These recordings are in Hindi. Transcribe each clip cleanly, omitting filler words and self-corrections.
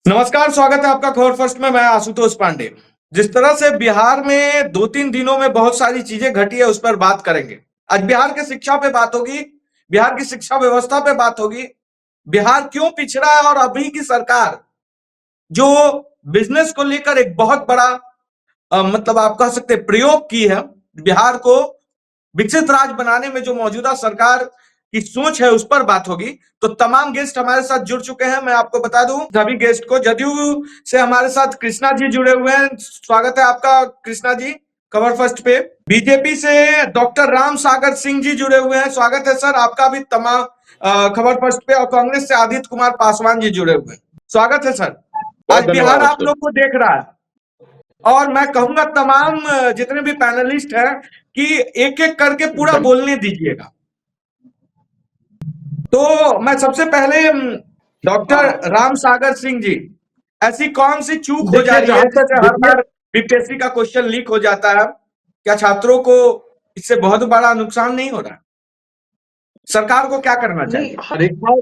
नमस्कार, स्वागत है आपका खबर फर्स्ट में। मैं आशुतोष पांडे। जिस तरह से बिहार में 2-3 दिनों में बहुत सारी चीजें घटी है, उस पर बात करेंगे। आज बिहार की शिक्षा पे बात होगी, बिहार की शिक्षा व्यवस्था पे बात होगी, बिहार क्यों पिछड़ा है और अभी की सरकार जो बिजनेस को लेकर एक बहुत बड़ा मतलब आप कह सकते हैं प्रयोग की है, बिहार को विकसित राज्य बनाने में जो मौजूदा सरकार की सोच है, उस पर बात होगी। तो तमाम गेस्ट हमारे साथ जुड़ चुके हैं। मैं आपको बता दूं सभी गेस्ट को, जदयू से हमारे साथ कृष्णा जी जुड़े हुए हैं। स्वागत है आपका कृष्णा जी खबर फर्स्ट पे। बीजेपी से डॉक्टर राम सागर सिंह जी जुड़े हुए हैं। स्वागत है सर आपका भी तमाम खबर फर्स्ट पे। और कांग्रेस से आदित्य कुमार पासवान जी जुड़े हुए हैं। स्वागत है सर। बहुत आज बिहार धन्यवाद आप सर। लोग को देख रहा है और मैं कहूंगा तमाम जितने भी पैनलिस्ट हैं कि एक एक करके पूरा बोलने दीजिएगा। तो मैं सबसे पहले डॉक्टर राम सागर सिंह जी, ऐसी कौन सी चूक हो जा देखिए, रही है जहां तक जिससे हर बार बीपीएससी का क्वेश्चन लीक हो जाता है? क्या छात्रों को इससे बहुत बड़ा नुकसान नहीं हो रहा? सरकार को क्या करना नहीं, चाहिए? हर एक बार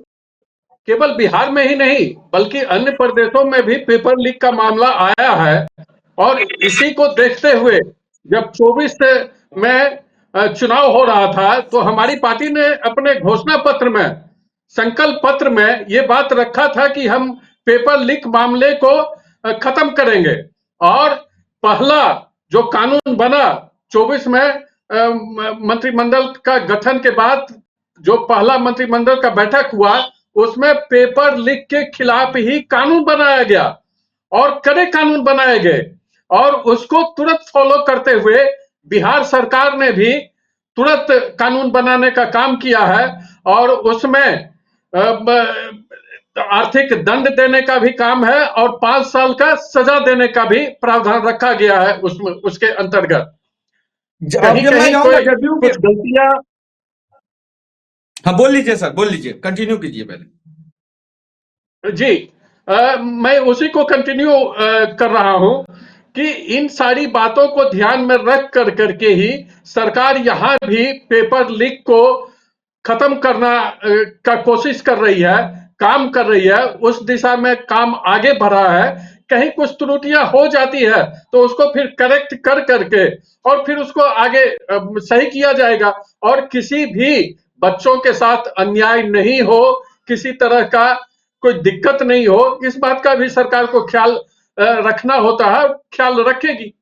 केवल बिहार में ही नहीं बल्कि अन्य प्रदेशों में भी पेपर लीक का मामला आया है। और इसी को देखते हुए जब 24 में चुनाव हो रहा था तो हमारी पार्टी ने अपने घोषणा पत्र में, संकल्प पत्र में ये बात रखा था कि हम पेपर लीक मामले को खत्म करेंगे। और पहला जो कानून बना 24 में मंत्रिमंडल का गठन के बाद जो पहला मंत्रिमंडल का बैठक हुआ उसमें पेपर लीक के खिलाफ ही कानून बनाया गया और कड़े कानून बनाए गए। और उसको तुरंत फॉलो करते हुए बिहार सरकार ने भी तुरंत कानून बनाने का काम किया है। और उसमें आर्थिक दंड देने का भी काम है और 5 साल का सजा देने का भी प्रावधान रखा गया है उसमें, उसके अंतर्गत। अब कहीं जब मैं कहीं जाऊंगा कोई जदयू के, कुछ गलतियां। हाँ बोल लीजिए सर, बोल लीजिए, कंटिन्यू कीजिए पहले। जी, मैं उसी को कंटिन्यू कर रहा हूं कि इन सारी बातों को ध्यान में रख करके ही सरकार यहां भी पेपर लीक को खत्म करना का कोशिश कर रही है, काम कर रही है, उस दिशा में काम आगे बढ़ा है। कहीं कुछ त्रुटियां हो जाती है तो उसको फिर करेक्ट कर करके और फिर उसको आगे सही किया जाएगा। और किसी भी बच्चों के साथ अन्याय नहीं हो, किसी तरह का कोई दिक्कत नहीं हो, इस बात का भी सरकार को ख्याल रखना होता है, ख्याल रखेगी।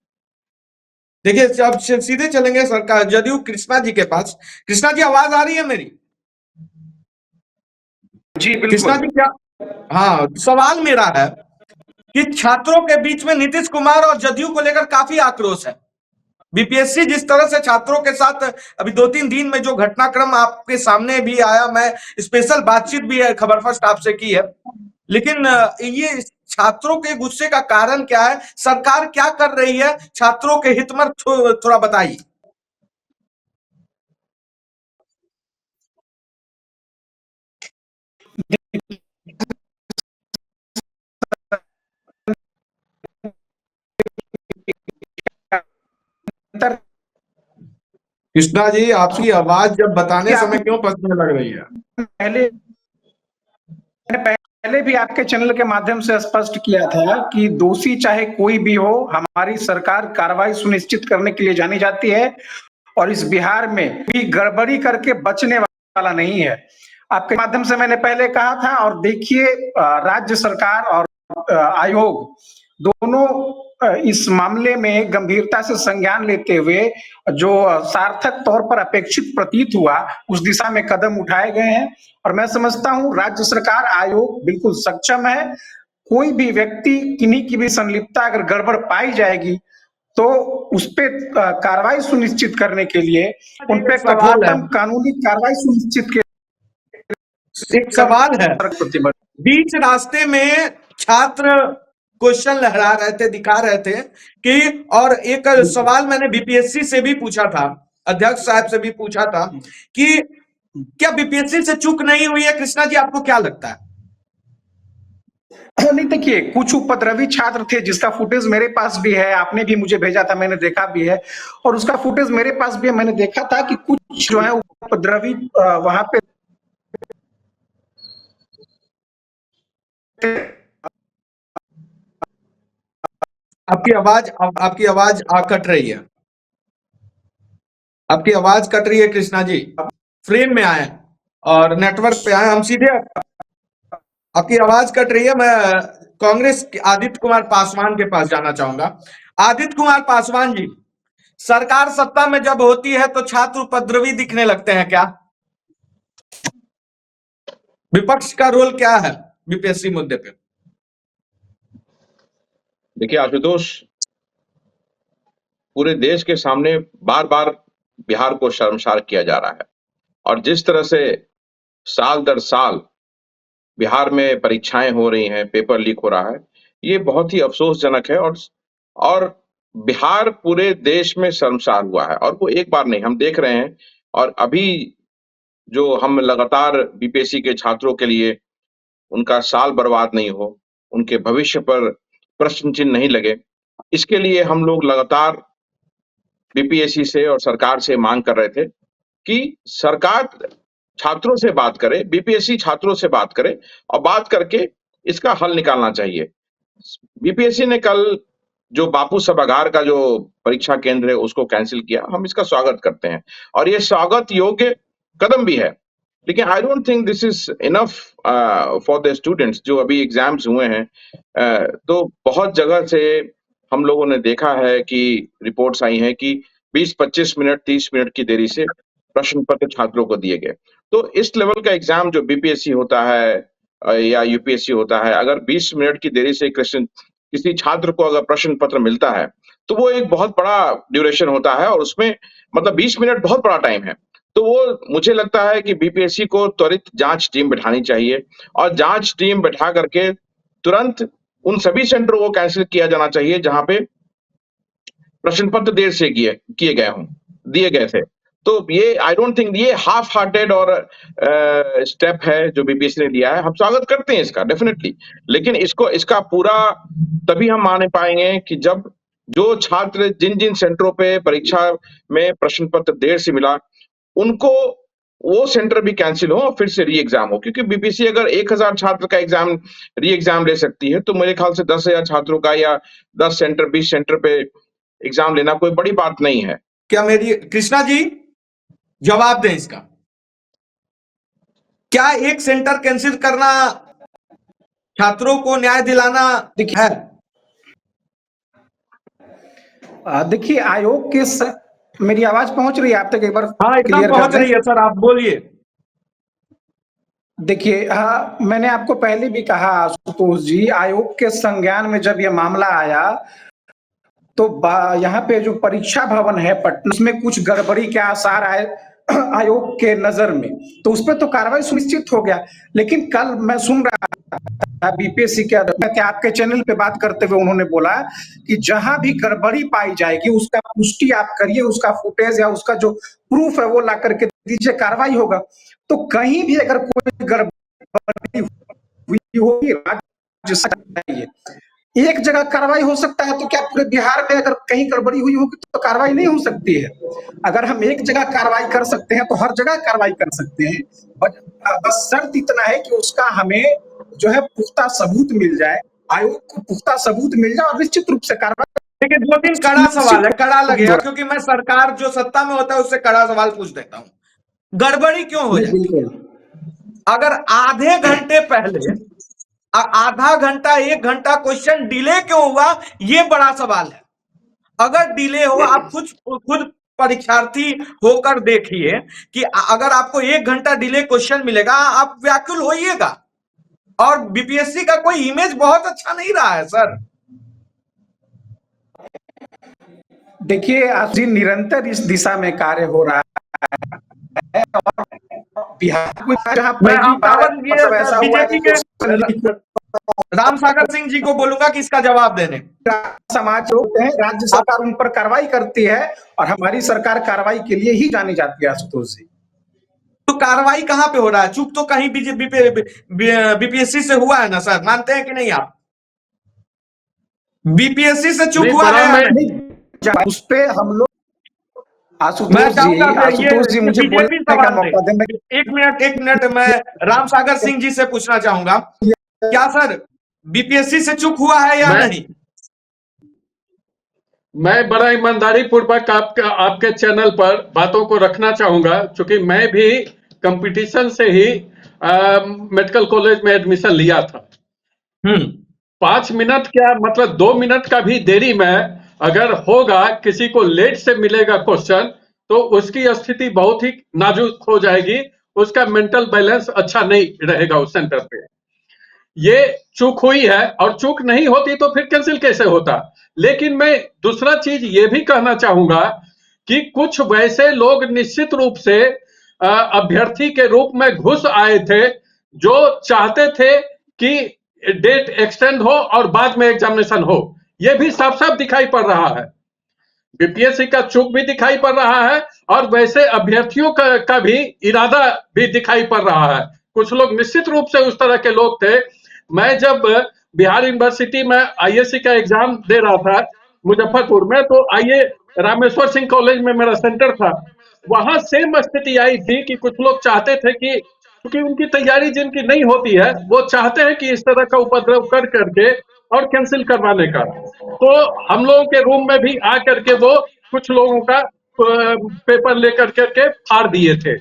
देखिए, अब सीधे चलेंगे सरकार जदयू कृष्णा जी के पास। कृष्णा जी, आवाज आ रही है मेरी? जी कृष्णा बिल्कुल। जी क्या? हाँ, सवाल मेरा है कि छात्रों के बीच में नीतीश कुमार और जदयू को लेकर काफी आक्रोश है। बीपीएससी जिस तरह से छात्रों के साथ अभी 2-3 दिन में जो घटनाक्रम आपके सामने भी आया, मैं स्पेशल बातचीत भी है खबर फर्स्ट आपसे की है, लेकिन ये छात्रों के गुस्से का कारण क्या है? सरकार क्या कर रही है छात्रों के हित में? थोड़ा बताइए। कृष्णा जी, आपकी आवाज जब बताने समय क्यों फंसने लग रही है? पहले पहले भी आपके चैनल के माध्यम से स्पष्ट किया था कि दोषी चाहे कोई भी हो, हमारी सरकार कार्रवाई सुनिश्चित करने के लिए जानी जाती है और इस बिहार में भी गड़बड़ी करके बचने वाला नहीं है। आपके माध्यम से मैंने पहले कहा था। और देखिए, राज्य सरकार और आयोग दोनों इस मामले में गंभीरता से संज्ञान लेते हुए जो सार्थक तौर पर अपेक्षित प्रतीत हुआ उस दिशा में कदम उठाए गए हैं। और मैं समझता हूं राज्य सरकार आयोग बिल्कुल सक्षम है। कोई भी व्यक्ति किन्हीं की भी संलिप्तता अगर गड़बड़ पाई जाएगी तो उस पर कार्रवाई सुनिश्चित करने के लिए उन एक पर सवाल है, कठोरतम कानूनी कार्रवाई सुनिश्चित एक सवाल है। प्रतिबद्ध। बीच रास्ते में छात्र क्वेश्चन लहरा रहे थे, दिखा रहे थे कि, और एक सवाल मैंने बीपीएससी से भी पूछा था, अध्यक्ष साहब से भी पूछा था कि क्या बीपीएससी से चूक नहीं हुई है? कृष्णा जी, आपको क्या लगता है? नहीं, देखिए, कुछ उपद्रवी छात्र थे जिसका फुटेज मेरे पास भी है, आपने भी मुझे भेजा था, मैंने देखा भी है। और उसका फुटेज मेरे पास भी है, मैंने देखा था कि कुछ जो है उपद्रवी वहां पे आपकी आवाज कट रही है। आपकी आवाज कट रही है कृष्णा जी। फ्रेम में आए और नेटवर्क पे आए, हम सीधे आपकी आवाज कट रही है। मैं कांग्रेस के आदित्य कुमार पासवान के पास जाना चाहूंगा। आदित्य कुमार पासवान जी, सरकार सत्ता में जब होती है तो छात्र उपद्रवी दिखने लगते हैं क्या? विपक्ष का रोल क्या है बीपीएससी मुद्दे पे? देखिए आशुतोष, पूरे देश के सामने बार बार बिहार को शर्मसार किया जा रहा है और जिस तरह से साल दर साल बिहार में परीक्षाएं हो रही हैं, पेपर लीक हो रहा है, ये बहुत ही अफसोसजनक है। और बिहार पूरे देश में शर्मसार हुआ है और वो एक बार नहीं, हम देख रहे हैं। और अभी जो हम लगातार बीपीएससी के छात्रों के लिए उनका साल बर्बाद नहीं हो, उनके भविष्य पर प्रश्न चिन्ह नहीं लगे, इसके लिए हम लोग लगातार बीपीएससी से और सरकार से मांग कर रहे थे कि सरकार छात्रों से बात करे, बीपीएससी छात्रों से बात करे और बात करके इसका हल निकालना चाहिए। बीपीएससी ने कल जो बापू सभागार का जो परीक्षा केंद्र है उसको कैंसिल किया, हम इसका स्वागत करते हैं और ये स्वागत योग्य कदम भी है। लेकिन I don't think this is enough for the students जो अभी एग्जाम्स हुए हैं। तो बहुत जगह से हम लोगों ने देखा है कि रिपोर्ट्स आई हैं कि 20-25 मिनट 30 मिनट की देरी से प्रश्न पत्र छात्रों को दिए गए। तो इस लेवल का एग्जाम जो बीपीएससी होता है या यूपीएससी होता है, अगर 20 मिनट की देरी से किसी छात्र को अगर प्रश्न पत्र मिलता है तो वो एक बहुत बड़ा ड्यूरेशन होता है और उसमें मतलब 20 मिनट बहुत बड़ा टाइम है। तो वो मुझे लगता है कि बीपीएससी को त्वरित जांच टीम बैठानी चाहिए और जांच टीम बैठा करके तुरंत उन सभी सेंटरों को कैंसिल किया जाना चाहिए जहां पे प्रश्न पत्र देर से दिए गए थे। तो ये आई डोंट थिंक ये हाफ हार्टेड और स्टेप है जो बीपीएससी ने लिया है। हम स्वागत करते हैं इसका डेफिनेटली, लेकिन इसका पूरा तभी हम मान पाएंगे कि जब जो छात्र जिन सेंटरों पे परीक्षा में प्रश्न पत्र देर से मिला उनको वो सेंटर भी कैंसिल हो और फिर से री एग्जाम हो, क्योंकि बीपीएससी अगर 1000 छात्र का री एग्जाम ले सकती है तो मेरे ख्याल से 10,000 छात्रों का या 10 सेंटर 20 सेंटर पे एग्जाम लेना कोई बड़ी बात नहीं है। क्या मेरी कृष्णा जी जवाब दें इसका, क्या एक सेंटर कैंसिल करना छात्रों को न्याय दिलाना है? देखिए आयोग के मेरी आवाज पहुंच रही है आप तक? एक बार हाँ एकदम क्लियर पहुंच रही है सर, आप बोलिए। देखिए हाँ, मैंने आपको पहले भी कहा आशुतोष जी, आयोग के संज्ञान में जब यह मामला आया तो यहाँ पे जो परीक्षा भवन है पटना, उसमें कुछ गड़बड़ी के आसार आए आयोग के नजर में, तो उस पर तो कार्रवाई सुनिश्चित हो गया। लेकिन कल मैं सुन रहा था बीपीएससी के आपके चैनल पे बात करते हुए उन्होंने बोला कि जहां भी गड़बड़ी पाई जाएगी उसका पुष्टि आप करिए, उसका फुटेज या उसका जो प्रूफ है वो ला करके दीजिए, कार्रवाई होगा। तो कहीं भी अगर कोई गड़बड़ी हुई होगी राज्य सरकार, एक जगह कार्रवाई हो सकता है तो क्या पूरे बिहार में अगर कहीं गड़बड़ी हुई होगी तो कार्रवाई नहीं हो सकती है? अगर हम एक जगह कार्रवाई कर सकते हैं तो हर जगह कार्रवाई कर सकते हैं। बस शर्त इतना है कि उसका हमें जो है पुख्ता सबूत मिल जाए, आयोग को पुख्ता सबूत मिल जाए और निश्चित रूप से कार्रवाई। देखिए 2-3 कड़ा सवाल है, कड़ा लगेगा क्योंकि मैं सरकार जो सत्ता में होता है उससे कड़ा सवाल पूछ देता हूं। गड़बड़ी क्यों हो जाती? अगर आधे घंटे पहले आधा घंटा 1 घंटा क्वेश्चन डिले क्यों हुआ, ये बड़ा सवाल है। अगर डिले हो, आप खुद परीक्षार्थी होकर देखिए कि अगर आपको 1 घंटा डिले क्वेश्चन मिलेगा आप व्याकुल होइएगा। और बीपीएससी का कोई इमेज बहुत अच्छा नहीं रहा है सर। देखिए आज निरंतर इस दिशा में कार्य हो रहा है और बिहार में जहां पहली बार मतलब ऐसा हुआ बीजेपी के राम सागर सिंह जी को बोलूंगा कि इसका जवाब देने। समाज होते हैं, राज्य सरकार उन पर कार्रवाई करती है और हमारी सरकार कार्रवाई के लिए ही जानी जाती है आशुतोष जी। तो कार्रवाई कहां पे हो रहा है? चूक तो कहीं बीपीएससी से हुआ है ना सर, मानते हैं कि नहीं आप? बीपीएससी से चूक हुआ है उस पे हम लोग आशुतोष जी मुझे बोलने का मौका दें। 1 मिनट मैं राम सागर सिंह जी से पूछना चाहूंगा, क्या सर बीपीएससी से चूक हुआ है या नहीं? मैं बड़ा ईमानदारी पूर्वक आपके चैनल पर बातों को रखना चाहूंगा, क्योंकि मैं भी कंपटीशन से ही मेडिकल कॉलेज में एडमिशन लिया था। 5 मिनट क्या, मतलब 2 मिनट का भी देरी में अगर होगा, किसी को लेट से मिलेगा क्वेश्चन, तो उसकी स्थिति बहुत ही नाजुक हो जाएगी, उसका मेंटल बैलेंस अच्छा नहीं रहेगा उस सेंटर पे। ये चूक हुई है, और चूक नहीं होती तो फिर कैंसिल कैसे होता। लेकिन मैं दूसरा चीज ये भी कहना चाहूंगा कि कुछ वैसे लोग निश्चित रूप से अभ्यर्थी के रूप में घुस आए थे, जो चाहते थे कि डेट एक्सटेंड हो और बाद में एग्जामिनेशन हो। यह भी साफ साफ दिखाई पड़ रहा है, बीपीएससी का चूक भी दिखाई पड़ रहा है, और वैसे अभ्यर्थियों का भी इरादा भी दिखाई पड़ रहा है। कुछ लोग निश्चित रूप से उस तरह के लोग थे। मैं जब बिहार यूनिवर्सिटी में आईएससी का एग्जाम दे रहा था मुजफ्फरपुर में, तो आइए रामेश्वर सिंह कॉलेज में मेरा सेंटर था। वहां सेम स्थिति आई थी कि कुछ लोग चाहते थे कि, क्योंकि उनकी तैयारी जिनकी नहीं होती है, वो चाहते हैं कि इस तरह का उपद्रव कर करके और कैंसिल करवाने का। तो हम लोगों के रूम में भी आकर के वो कुछ लोगों का पेपर लेकर करके फाड़ दिए थे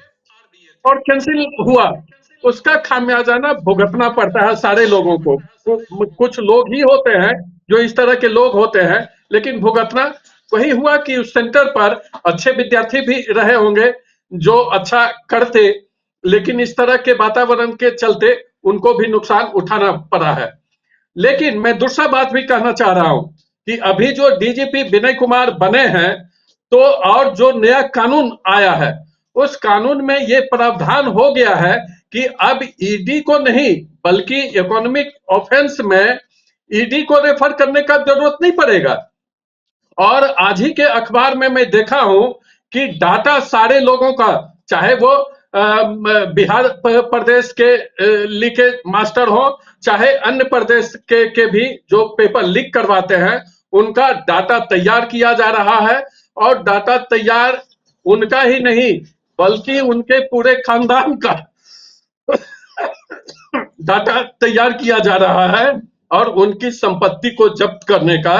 और कैंसिल हुआ। उसका खामियाजा ना भुगतना पड़ता है सारे लोगों को। कुछ लोग ही होते हैं जो इस तरह के लोग होते हैं, लेकिन भुगतना वही हुआ कि उस सेंटर पर अच्छे विद्यार्थी भी रहे होंगे जो अच्छा करते, लेकिन इस तरह के वातावरण के चलते उनको भी नुकसान उठाना पड़ा है। लेकिन मैं दूसरा बात भी कहना चाह रहा हूं कि अभी जो डीजीपी विनय कुमार बने हैं, तो और जो नया कानून आया है, उस कानून में ये प्रावधान हो गया है कि अब ईडी को नहीं, बल्कि इकोनॉमिक ऑफेंस में ईडी को रेफर करने का जरूरत नहीं पड़ेगा। और आज ही के अखबार में मैं देखा हूं कि डाटा सारे लोगों का, चाहे वो बिहार प्रदेश के लीकेज मास्टर हो, चाहे अन्य प्रदेश के भी जो पेपर लीक करवाते हैं, उनका डाटा तैयार किया जा रहा है। और डाटा तैयार उनका ही नहीं, बल्कि उनके पूरे खानदान का डाटा तैयार किया जा रहा है, और उनकी संपत्ति को जब्त करने का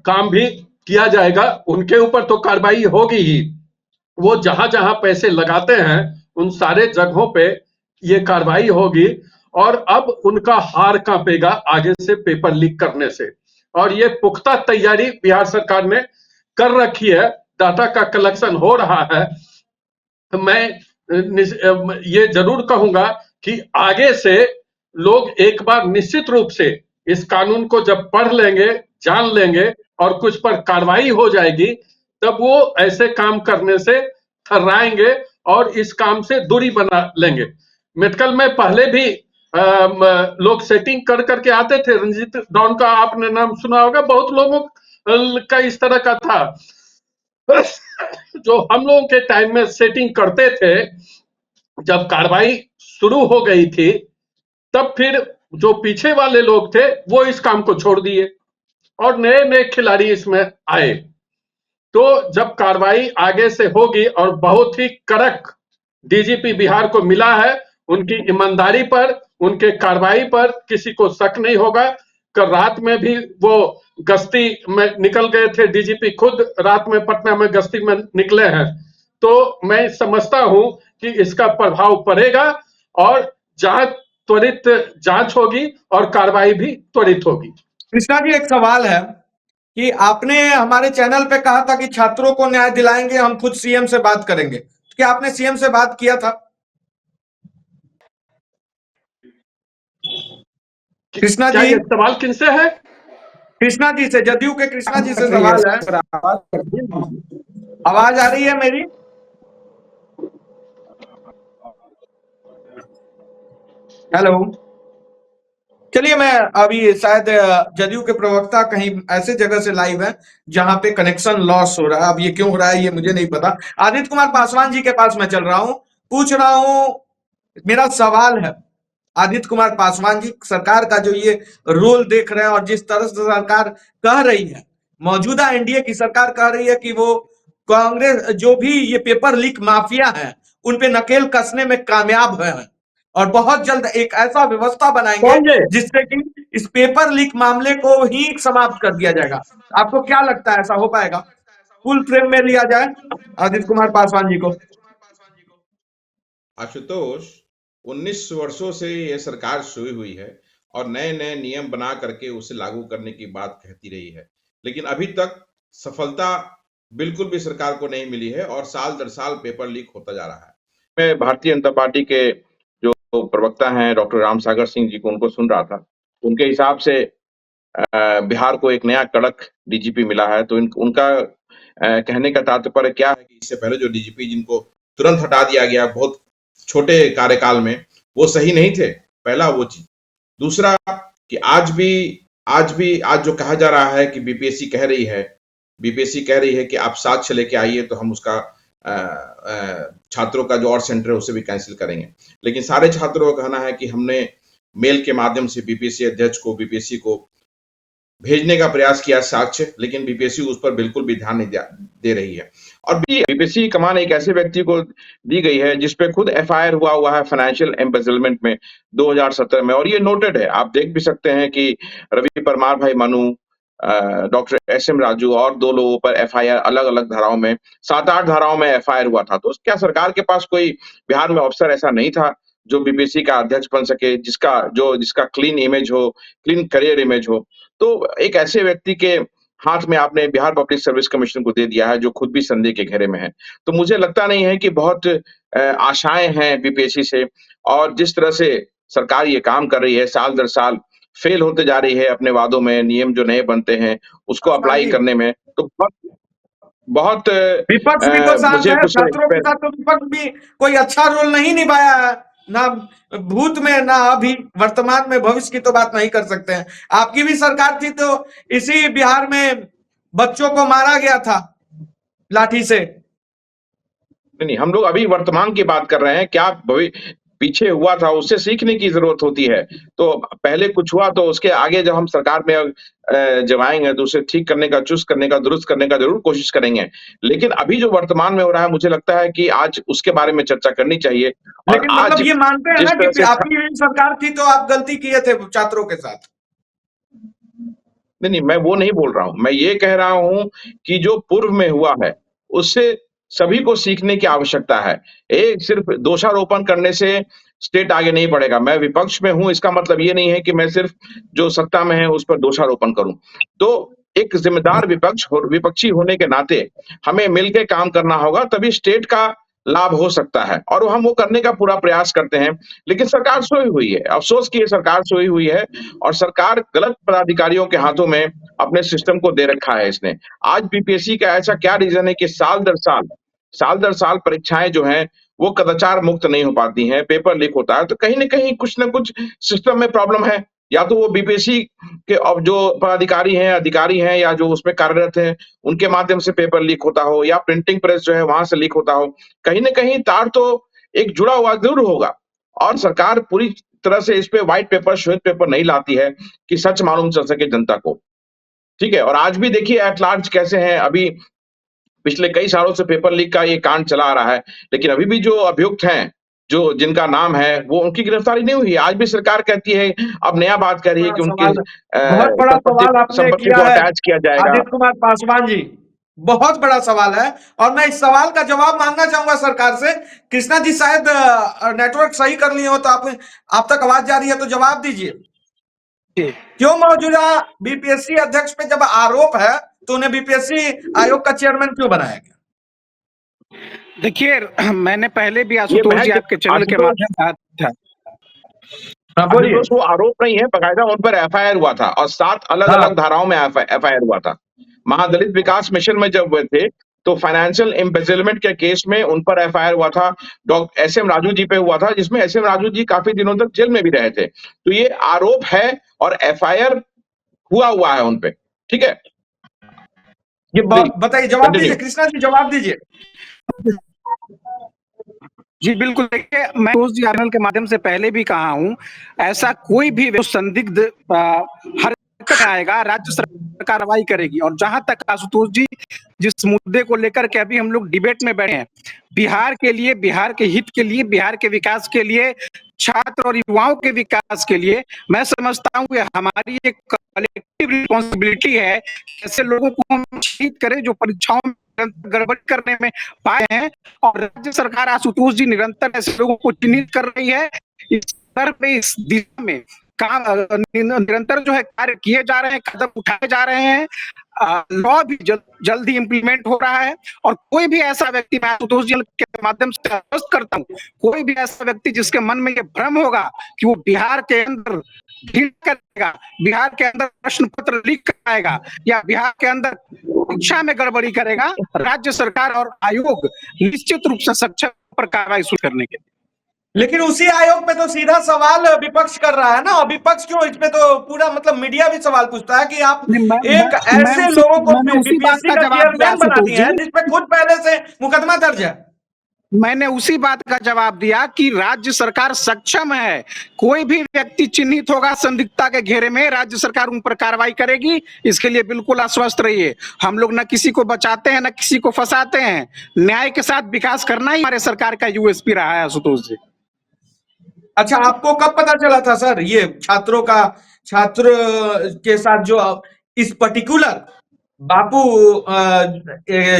काम भी किया जाएगा। उनके ऊपर तो कार्रवाई होगी ही, वो जहां जहां पैसे लगाते हैं उन सारे जगहों पे ये कार्रवाई होगी। और अब उनका हार कांपेगा आगे से पेपर लीक करने से। और ये पुख्ता तैयारी बिहार सरकार ने कर रखी है, डाटा का कलेक्शन हो रहा है। मैं ये जरूर कहूंगा कि आगे से लोग एक बार निश्चित रूप से इस कानून को जब पढ़ लेंगे, जान लेंगे, और कुछ पर कार्रवाई हो जाएगी, तब वो ऐसे काम करने से थर्राएंगे और इस काम से दूरी बना लेंगे। मेडिकल में पहले भी लोग सेटिंग कर करके आते थे। रंजीत डॉन का आपने नाम सुना होगा, बहुत लोगों का इस तरह का था जो हम लोगों के टाइम में सेटिंग करते थे। जब कार्रवाई शुरू हो गई थी, तब फिर जो पीछे वाले लोग थे वो इस काम को छोड़ दिए और नए नए खिलाड़ी इसमें आए। तो जब कार्रवाई आगे से होगी, और बहुत ही कड़क डीजीपी बिहार को मिला है, उनकी ईमानदारी पर, उनके कार्रवाई पर किसी को शक नहीं होगा। कल रात में भी वो गश्ती में निकल गए थे, डीजीपी खुद रात में पटना में गश्ती में निकले हैं। तो मैं समझता हूं कि इसका प्रभाव पड़ेगा, और त्वरित जांच होगी और कार्रवाई भी त्वरित होगी। कृष्णा जी, एक सवाल है कि आपने हमारे चैनल पे कहा था कि छात्रों को न्याय दिलाएंगे, हम खुद सीएम से बात करेंगे। तो क्या आपने सीएम से बात किया था? कृष्णा क्या जी, ये सवाल किनसे है? कृष्णा जी से, जदयू के कृष्णा जी से सवाल है। आवाज आ रही है मेरी? हेलो। चलिए, मैं अभी शायद जदयू के प्रवक्ता कहीं ऐसे जगह से लाइव है जहां पे कनेक्शन लॉस हो रहा है। अब ये क्यों हो रहा है ये मुझे नहीं पता। आदित्य कुमार पासवान जी के पास मैं चल रहा हूं, पूछ रहा हूं, मेरा सवाल है आदित्य कुमार पासवान जी, सरकार का जो ये रोल देख रहे हैं और जिस तरह से सरकार कह रही है, मौजूदा एनडीए की सरकार कह रही है कि वो कांग्रेस जो भी ये पेपर लीक माफिया है उन पे नकेल कसने में कामयाब है, और बहुत जल्द एक ऐसा व्यवस्था बनाएंगे कौन ये? जिससे कि इस पेपर लीक मामले को ही समाप्त कर दिया जाएगा। आपको क्या लगता है ऐसा हो पाएगा? फुल फ्रेम में लिया जाए आदित्य कुमार पासवान जी को। आशुतोष, 19 वर्षों से यह सरकार सोई हुई है और नए नए नियम बना करके उसे लागू करने की बात कहती रही है, लेकिन अभी तक सफलता बिल्कुल भी सरकार को नहीं मिली है और साल दर साल पेपर लीक होता जा रहा है। मैं भारतीय जनता पार्टी के जो प्रवक्ता हैं डॉक्टर रामसागर सिंह जी को उनको सुन रहा था। उनके हिसाब से बिहार को एक नया कड़क डीजीपी मिला है, तो उनका कहने का तात्पर्य क्या है कि इससे पहले जो डीजीपी जिनको तुरंत हटा दिया गया बहुत छोटे कार्यकाल में, वो सही नहीं थे। पहला वो चीज। दूसरा कि आज जो कहा जा रहा है कि बीपीएससी कह रही है कि आप साक्ष्य लेके आइए तो हम उसका छात्रों का जो और सेंटर है उसे भी कैंसिल करेंगे। लेकिन सारे छात्रों का कहना है कि हमने मेल के माध्यम से बीपीएससी अध्यक्ष को, बीपीएससी को भेजने का प्रयास किया साक्ष्य, लेकिन बीपीएससी उस पर बिल्कुल भी ध्यान नहीं दे रही है। और बीपीएससी की कमान एक ऐसे व्यक्ति को दी गई है जिसपे खुद एफआईआर हुआ है फाइनेंशियल एम्बेजलमेंट में 2017 में, और ये नोटेड है। आप देख भी सकते हैं कि रवि परमार भाई मनु, डॉक्टर एसएम राजू और 2 लोगों पर एफआईआर अलग-अलग धाराओं में 7-8 धाराओं में एफआईआर हुआ था। तो क्या सरकार के पास कोई बिहार में अफसर ऐसा नहीं था जो बीपीएससी का अध्यक्ष बन सके, जिसका क्लीन इमेज हो, क्लीन करियर इमेज हो? तो एक ऐसे व्यक्ति के हाथ में आपने बिहार पब्लिक सर्विस कमीशन को दे दिया है जो खुद भी संदेह के घेरे में है। तो मुझे लगता नहीं है कि बहुत आशाएं हैं बीपीएससी से, और जिस तरह से सरकार ये काम कर रही है, साल दर साल फेल होते जा रही है अपने वादों में, नियम जो नए बनते हैं उसको अप्लाई करने में, तो बहुत विपक्ष भी तो शांत मुझे है, कुछ छात्रों के साथ तो विपक्ष भी कोई अच्छा रोल नहीं निभाया है, ना भूत में ना अभी वर्तमान में, भविष्य की तो बात नहीं कर सकते हैं। आपकी भी सरकार थी तो इसी बिहार में बच्चों को मारा गया था लाठी से। नहीं, हम लोग अभी वर्तमान की बात कर रहे हैं। क्या पीछे हुआ था उससे सीखने की जरूरत होती है। तो पहले कुछ हुआ तो उसके आगे जब हम सरकार में जब आएंगे तो उसे ठीक करने का, चुस्त करने का, दुरुस्त करने का जरूर कोशिश करेंगे। लेकिन अभी जो वर्तमान में हो रहा है, मुझे लगता है कि आज उसके बारे में चर्चा करनी चाहिए। और लेकिन मतलब आज ये मानते हैं जिस ना तरह कि से आपकी सरकार थी तो आप गलती किए थे छात्रों के साथ? नहीं, मैं वो नहीं बोल रहा हूँ। मैं ये कह रहा हूँ कि जो पूर्व में हुआ है, उससे सभी को सीखने की आवश्यकता है। एक सिर्फ दोषारोपण करने से स्टेट आगे नहीं बढ़ेगा। मैं विपक्ष में हूँ, इसका मतलब ये नहीं है कि मैं सिर्फ जो सत्ता में है उस पर दोषारोपण करूँ। तो एक जिम्मेदार विपक्षी होने के नाते हमें मिलके काम करना होगा, तभी स्टेट का लाभ हो सकता है, और हम वो करने का पूरा प्रयास करते हैं। लेकिन सरकार सोई हुई है। अफसोस कि ये सरकार सोई हुई है और सरकार गलत पदाधिकारियों के हाथों में अपने सिस्टम को दे रखा है इसने। आज बीपीएससी का ऐसा क्या रीजन है कि साल दर साल परीक्षाएं जो हैं वो कदाचार मुक्त नहीं हो पाती हैं, पेपर लीक होता है। तो कहीं न कुछ सिस्टम में प्रॉब्लम है। या तो वो बीपीएससी के अब जो पदाधिकारी हैं, अधिकारी हैं, या जो उसमें कार्यरत हैं, उनके माध्यम से पेपर लीक होता हो, या प्रिंटिंग प्रेस जो है वहां से लीक होता हो। कहीं न कहीं तार तो एक जुड़ा हुआ जरूर होगा, और सरकार पूरी तरह से इस पे व्हाइट पेपर, श्वेत पेपर नहीं लाती है कि सच मालूम चल सके जनता को। ठीक है? और आज भी देखिए एट लार्ज कैसे हैं। अभी पिछले कई सालों से पेपर लीक का ये कांड चला आ रहा है, लेकिन अभी भी जो अभियुक्त हैं, जो जिनका नाम है, वो उनकी गिरफ्तारी नहीं हुई है। आज भी सरकार कहती है, अब नया बात कह रही है कि उनकी बहुत बड़ा सवाल आपने संपत्ति किया को है अटैच किया जाएगा। आदित्य कुमार पासवान जी, बहुत बड़ा सवाल है और मैं इस सवाल का जवाब मांगना चाहूंगा सरकार से। कृष्णा जी शायद नेटवर्क सही कर लिए हो तो आप तक आवाज जा रही है तो जवाब दीजिए। क्यों मौजूदा बीपीएससी अध्यक्ष पे जब आरोप है तो उन्हें बीपीएससी आयोग का चेयरमैन क्यों बनाया गया? देखिए, मैंने पहले भी आशुतोष जी आपके चैनल के माध्यम से था। आशुतोष, वो आरोप नहीं है, बकायदा उन पर एफआईआर हुआ था और 7 अलग-अलग धाराओं में एफआईआर हुआ था। महादलित विकास मिशन में जब वे थे तो फाइनेंशियल एम्बेजलमेंट के केस में उन पर एफआईआर हुआ था। डॉक्टर एसएम राजू जी पे हुआ था, जिसमें एसएम राजू जी काफी दिनों तक जेल में भी रहे थे। तो ये आरोप है और एफआईआर हुआ है उन पे। ठीक है? ये बताइए, जवाब दीजिए कृष्णा जी, जवाब दीजिए। जी बिल्कुल, देखिए मैं उस चैनल के माध्यम से पहले भी कहा हूं, ऐसा कोई भी संदिग्ध हरकत दिक्कत आएगा, राज्य सरकार कार्रवाई करेगी। और जहां तक आशुतोष जी जिस मुद्दे को लेकर के अभी हम लोग डिबेट में बैठे हैं, बिहार के लिए, बिहार के हित के लिए, बिहार के विकास के लिए, छात्र और युवाओं के विकास के लिए मैं समझता हूं कि हमारी एक कलेक्टिव रिस्पॉन्सिबिलिटी है। ऐसे लोगों को हम चिन्हित करें जो परीक्षाओं में गड़बड़ी करने में पाए हैं, और राज्य सरकार आशुतोष जी निरंतर ऐसे लोगों को चिन्हित कर रही है। इस स्तर पे, इस दिशा में काम निरंतर जो है कार्य किए जा रहे हैं, कदम उठाए जा रहे हैं। लॉ भी जल्द ही इम्प्लीमेंट हो रहा है। और कोई भी ऐसा व्यक्ति, मैं आशुतोष जी के माध्यम से आश्वस्त करता हूं, कोई भी ऐसा व्यक्ति जिसके मन में ये भ्रम होगा कि वो बिहार के अंदर ढील करेगा, बिहार के अंदर प्रश्न पत्र लीक कराएगा, या बिहार के अंदर परीक्षा में गड़बड़ी करेगा, राज्य सरकार और आयोग निश्चित रूप से सक्षम पर कार्रवाई शुरू करने के लिए। लेकिन उसी आयोग पे तो सीधा सवाल विपक्ष कर रहा है ना, और विपक्ष क्यों इस पे तो पूरा मतलब मीडिया भी सवाल पूछता है कि आप एक ऐसे लोगों को बीपीएससी का चेयरमैन बना दिए हैं जिसपे खुद पहले से मुकदमा दर्ज है। मैंने उसी बात का जवाब दिया कि राज्य सरकार सक्षम है। कोई भी व्यक्ति चिन्हित होगा संदिग्धता के घेरे में, राज्य सरकार उन पर कार्रवाई करेगी। इसके लिए बिल्कुल आश्वस्त रहिए। हम लोग न किसी को बचाते हैं, न किसी को फंसाते हैं। न्याय के साथ विकास करना ही हमारे सरकार का यूएसपी रहा है आशुतोष जी। अच्छा, आपको कब पता चला था सर ये छात्र के साथ जो इस पर्टिकुलर बापू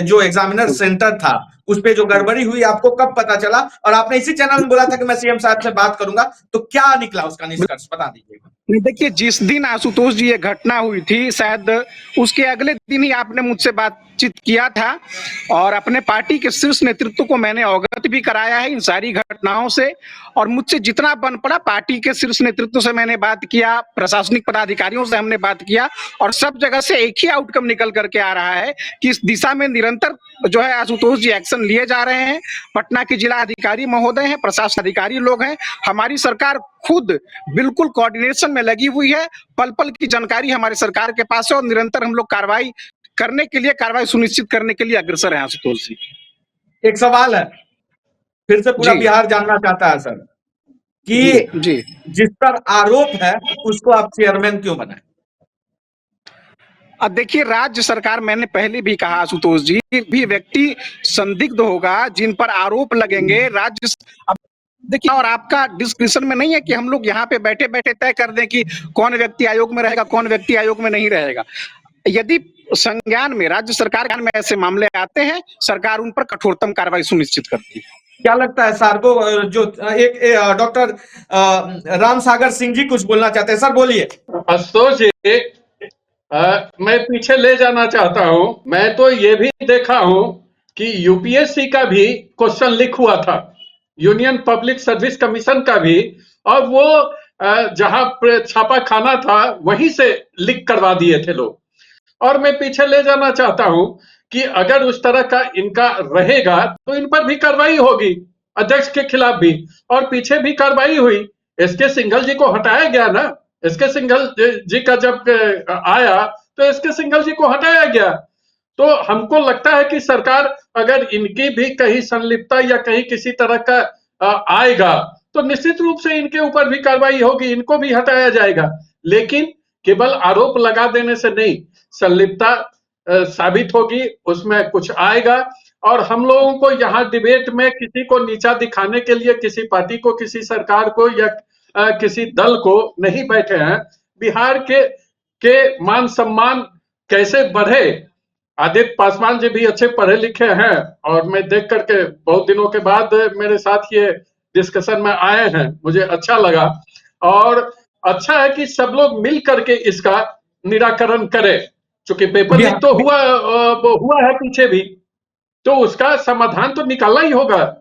जो एग्जामिनर सेंटर था उस पे जो गड़बड़ी हुई, आपको कब पता चला? और आपने इसी चैनल में बोला था कि मैं सीएम साहब से बात करूंगा, तो क्या निकला उसका निष्कर्ष, बता दीजिएगा। देखिए, जिस दिन आशुतोष जी ये घटना हुई थी, शायद उसके अगले दिन ही आपने मुझसे बातचीत किया था, और अपने पार्टी के शीर्ष नेतृत्व को मैंने अवगत भी कराया है इन सारी घटनाओं से। और मुझसे जितना बन पड़ा पार्टी के शीर्ष नेतृत्व से मैंने बात किया, प्रशासनिक पदाधिकारियों से हमने बात किया, और सब जगह से एक ही आउटकम निकल करके आ रहा है कि इस दिशा में निरंतर जो है आशुतोष जी एक्शन लिए जा रहे हैं। पटना के जिला अधिकारी महोदय हैं, प्रशासन अधिकारी लोग हैं, हमारी सरकार खुद बिल्कुल कोऑर्डिनेशन में लगी हुई है। पल पल की जानकारी हमारी सरकार के पास है, और निरंतर हम लोग कार्रवाई करने के लिए, कार्रवाई सुनिश्चित करने के लिए अग्रसर है आशुतोष जी। एक सवाल है, फिर से पूरा बिहार जानना चाहता है सर, कि जी जिस पर आरोप है उसको आप चेयरमैन क्यों बनाए? अब देखिए, राज्य सरकार, मैंने पहले भी कहा आशुतोष जी, भी व्यक्ति संदिग्ध होगा जिन पर आरोप लगेंगे, राज्य अब देखिए, और आपका डिस्क्रिप्शन में नहीं है कि हम लोग यहाँ पे बैठे बैठे तय कर दें कि कौन व्यक्ति आयोग में रहेगा, कौन व्यक्ति आयोग में नहीं रहेगा। यदि संज्ञान में, राज्य सरकार में ऐसे मामले आते हैं, सरकार उन पर कठोरतम कार्रवाई सुनिश्चित करती है। क्या लगता है सर को, जो एक डॉक्टर राम सागर सिंह जी कुछ बोलना चाहते हैं, सर बोलिए। आशुतोष जी, मैं पीछे ले जाना चाहता हूं। मैं तो ये भी देखा हूं कि यूपीएससी का भी क्वेश्चन लीक हुआ था, यूनियन पब्लिक सर्विस कमीशन का भी, और वो जहां छापा खाना था वहीं से लीक करवा दिए थे लोग। और मैं पीछे ले जाना चाहता हूं कि अगर उस तरह का इनका रहेगा तो इन पर भी कार्रवाई होगी, अध्यक्ष के खिलाफ भी, और पीछे भी कार्रवाई हुई। एसके सिंघल जी को हटाया गया ना, एसके सिंघल जी का जब आया तो एसके सिंघल जी को हटाया गया। तो हमको लगता है कि सरकार अगर इनकी भी कहीं संलिप्तता या कहीं किसी तरह का आएगा तो निश्चित रूप से इनके ऊपर भी कार्रवाई होगी, इनको भी हटाया जाएगा। लेकिन केवल आरोप लगा देने से नहीं, संलिप्तता साबित होगी, उसमें कुछ आएगा। और हम लोगों को यहाँ डिबेट में किसी को नीचा दिखाने के लिए, किसी पार्टी को, किसी सरकार को या किसी दल को नहीं बैठे हैं। बिहार के मान सम्मान कैसे बढ़े, आदित्य पासवान जी भी अच्छे पढ़े लिखे हैं, और मैं देख करके बहुत दिनों के बाद मेरे साथ ये डिस्कशन में आए हैं, मुझे अच्छा लगा। और अच्छा है कि सब लोग मिल करके इसका निराकरण करें, क्योंकि पेपर लीक तो हुआ है पीछे भी, तो उसका समाधान तो निकालना ही होगा।